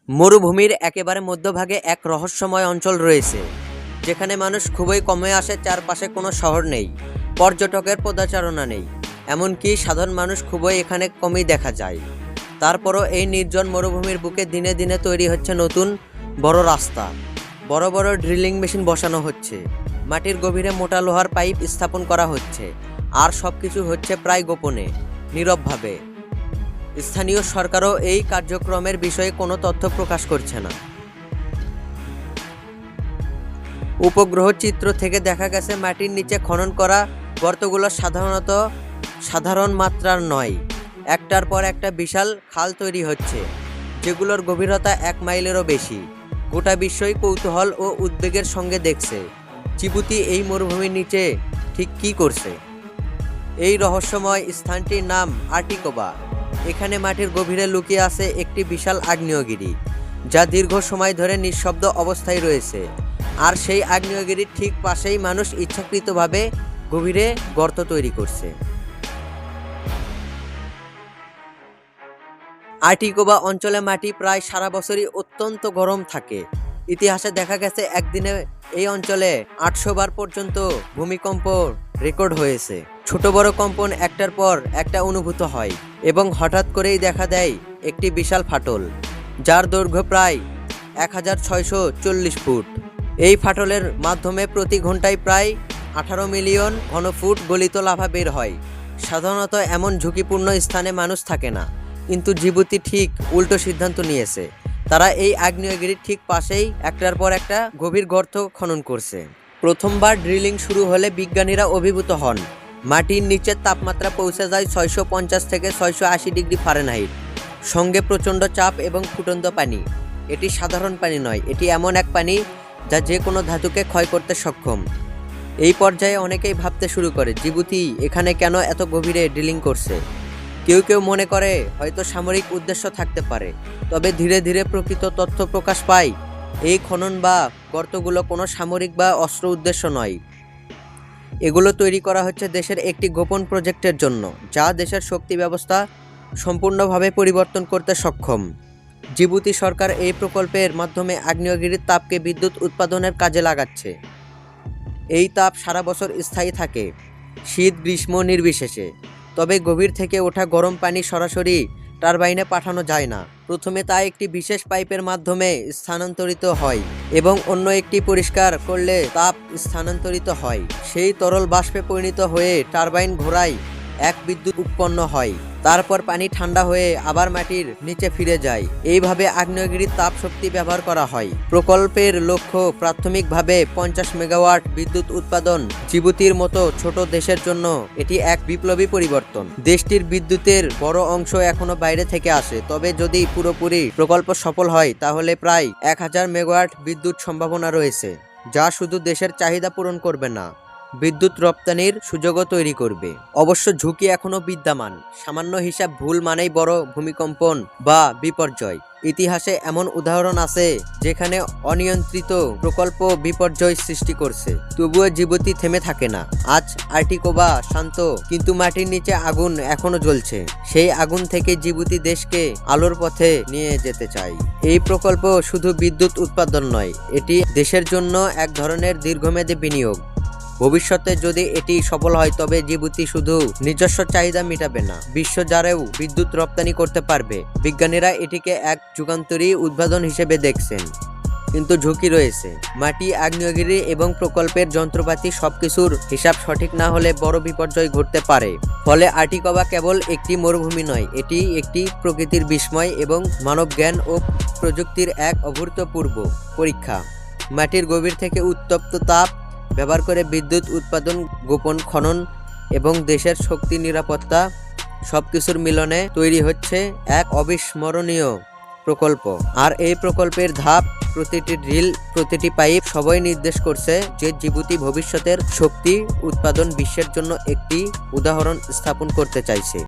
মরুভূমির একেবারে মধ্যভাগে এক রহস্যময় অঞ্চল রয়েছে, যেখানে মানুষ খুবই কমে আসে। চারপাশে কোনো শহর নেই, পর্যটকের পদচারণা নেই, এমনকি সাধারণ মানুষ খুবই এখানে কমই দেখা যায়। তারপরও এই নির্জন মরুভূমির বুকে দিনে দিনে তৈরি হচ্ছে নতুন বড় রাস্তা, বড় বড় ড্রিলিং মেশিন বসানো হচ্ছে, মাটির গভীরে মোটা লোহার পাইপ স্থাপন করা হচ্ছে, আর সব কিছু হচ্ছে প্রায় গোপনে, নীরবভাবে। স্থানীয় সরকারও এই কার্যক্রমের বিষয়ে কোনো তথ্য প্রকাশ করছে না। উপগ্রহ চিত্র থেকে দেখা গেছে মাটির নিচে খনন করা গর্তগুলো সাধারণ মাত্রার নয়। একটার পর একটা বিশাল খাল তৈরি হচ্ছে, যেগুলোর গভীরতা 1 মাইলেরও বেশি। গোটা বিশ্বই কৌতূহল ও উদ্বেগের সঙ্গে দেখছে, জিবুতি এই মরুভূমির নিচে ঠিক কী করছে। এই রহস্যময় স্থানটির নাম আর্টিকোবা। এখানে মাটির গভীরে লুকিয়ে আছে একটি বিশাল আগ্নেয়গিরি, যা দীর্ঘ সময় ধরে নিঃশব্দ অবস্থায় রয়েছে। আর সেই আগ্নেয়গিরির ঠিক পাশেই মানুষ ইচ্ছাকৃতভাবে গভীরে গর্ত তৈরি করছে। আর্টিকোবা অঞ্চলে মাটি প্রায় সারা বছরই অত্যন্ত গরম থাকে। ইতিহাসে দেখা গেছে একদিনে এই অঞ্চলে 800 বার পর্যন্ত ভূমিকম্প রেকর্ড হয়েছে। ছোট বড় কম্পন একটার পর একটা অনুভূত হয় এবং হঠাৎ করেই দেখা দেয় একটি বিশাল ফাটল, যার দৈর্ঘ্য প্রায় 1640 ফুট। এই ফাটলের মাধ্যমে প্রতি ঘন্টায় প্রায় 18 মিলিয়ন ঘনফুট গলিত লাভা বের হয়। সাধারণত এমন ঝুঁকিপূর্ণ স্থানে মানুষ থাকে না, কিন্তু জিবুতি ঠিক উল্টো সিদ্ধান্ত নিয়েছে। তারা এই আগ্নেয়গিরির ঠিক পাশেই একটার পর একটা গভীর গর্ত খনন করছে। প্রথমবার ড্রিলিং শুরু হলে বিজ্ঞানীরা অভিভূত হন। মাটির নিচের তাপমাত্রা পৌঁছে যায় 650 থেকে 680 ডিগ্রি ফারেনহাইট, সঙ্গে প্রচণ্ড চাপ এবং ফুটন্ত পানি। এটি সাধারণ পানি নয়, এটি এমন এক পানি যা যে কোনো ধাতুকে ক্ষয় করতে সক্ষম। এই পর্যায়ে অনেকেই ভাবতে শুরু করে, জিবুতি এখানে কেন এত গভীরে ড্রিলিং করছে। কেউ কেউ মনে করে হয়তো সামরিক উদ্দেশ্য থাকতে পারে। তবে ধীরে ধীরে প্রকৃত তথ্য প্রকাশ পায়, এই খনন বা গর্তগুলো কোনো সামরিক বা অস্ত্র উদ্দেশ্য নয়। এগুলো তৈরি করা হচ্ছে দেশের একটি গোপন প্রজেক্টের জন্য, যা দেশের শক্তি ব্যবস্থা সম্পূর্ণভাবে পরিবর্তন করতে সক্ষম। জিবুতি সরকার এই প্রকল্পের মাধ্যমে আগ্নেয়গিরির তাপকে বিদ্যুৎ উৎপাদনের কাজে লাগাচ্ছে। এই তাপ সারা বছর স্থায়ী থাকে, শীত গ্রীষ্ম নির্বিশেষে। তবে গভীর থেকে ওঠা গরম পানি সরাসরি টারবাইনে পাঠানো যায় না। প্রথমে তা একটি বিশেষ পাইপের মাধ্যমে স্থানান্তরিত হয় এবং অন্য একটি পরিষ্কার করলে তাপ স্থানান্তরিত হয়। সেই তরল বাষ্পে পরিণত হয়ে টারবাইন ঘোরায় এক বিদ্যুৎ উৎপন্ন হয়। তারপর পানি ঠান্ডা হয়ে আবার মাটির নিচে ফিরে যায়। এইভাবে আগ্নেয়গিরির তাপ শক্তি ব্যবহার করা হয়। প্রকল্পের লক্ষ্য প্রাথমিকভাবে 50 মেগাওয়াট বিদ্যুৎ উৎপাদন। জিবুতির মতো ছোট দেশের জন্য এটি এক বিপ্লবী পরিবর্তন। দেশটির বিদ্যুতের বড় অংশ এখনো বাইরে থেকে আসে, তবে যদি পুরোপুরি প্রকল্প সফল হয় তাহলে প্রায় 1000 মেগাওয়াট বিদ্যুৎ সম্ভাবনা রয়েছে, যা শুধু দেশের চাহিদা পূরণ করবে না, বিদ্যুৎ রপ্তানির সুযোগও তৈরি করবে। অবশ্য ঝুঁকি এখনও বিদ্যমান। সামান্য হিসাব ভুল মানেই বড় ভূমিকম্পন বা বিপর্যয়। ইতিহাসে এমন উদাহরণ আছে যেখানে অনিয়ন্ত্রিত প্রকল্প বিপর্যয় সৃষ্টি করছে। তবুও জিবুতি থেমে থাকে না। আজ আর্টিকোবা শান্ত, কিন্তু মাটির নিচে আগুন এখনো জ্বলছে। সেই আগুন থেকে জিবুতি দেশকে আলোর পথে নিয়ে যেতে চায়। এই প্রকল্প শুধু বিদ্যুৎ উৎপাদন নয়, এটি দেশের জন্য এক ধরনের দীর্ঘমেয়াদী বিনিয়োগ। ভবিষ্যতে যদি এটি সফল হয় তবে জিবুতি শুধু নিজস্ব চাহিদা মেটাবে না, বিশ্ব জারেও বিদ্যুৎ রপ্তানি করতে পারবে। বিজ্ঞানীরা এটিকে এক যুগান্তরী উদ্ভাবন হিসেবে দেখছেন, কিন্তু ঝুঁকি রয়েছে। মাটি, আগ্নেয়গিরি এবং প্রকল্পের যন্ত্রপাতি সবকিছুর হিসাব সঠিক না হলে বড় বিপর্যয় ঘটতে পারে। ফলে আর্টিকোবা কেবল একটি মরুভূমি নয়, এটি একটি প্রকৃতির বিস্ময় এবং মানব জ্ঞান ও প্রযুক্তির এক অভূতপূর্ব পরীক্ষা। মাটির গভীর থেকে উত্তপ্ত তাপ ব্যবহার করে বিদ্যুৎ উৎপাদন, গোপন খনন এবং দেশের শক্তি নিরাপত্তা সবকিছুর মিলনে তৈরি হচ্ছে এক অবিস্মরণীয় প্রকল্প। আর এই প্রকল্পের ধাপ, প্রতিটি ড্রিল, প্রতিটি পাইপ সবই নির্দেশ করছে যে জিবুতি ভবিষ্যতের শক্তি উৎপাদন বিশ্বের জন্য একটি উদাহরণ স্থাপন করতে চাইছে।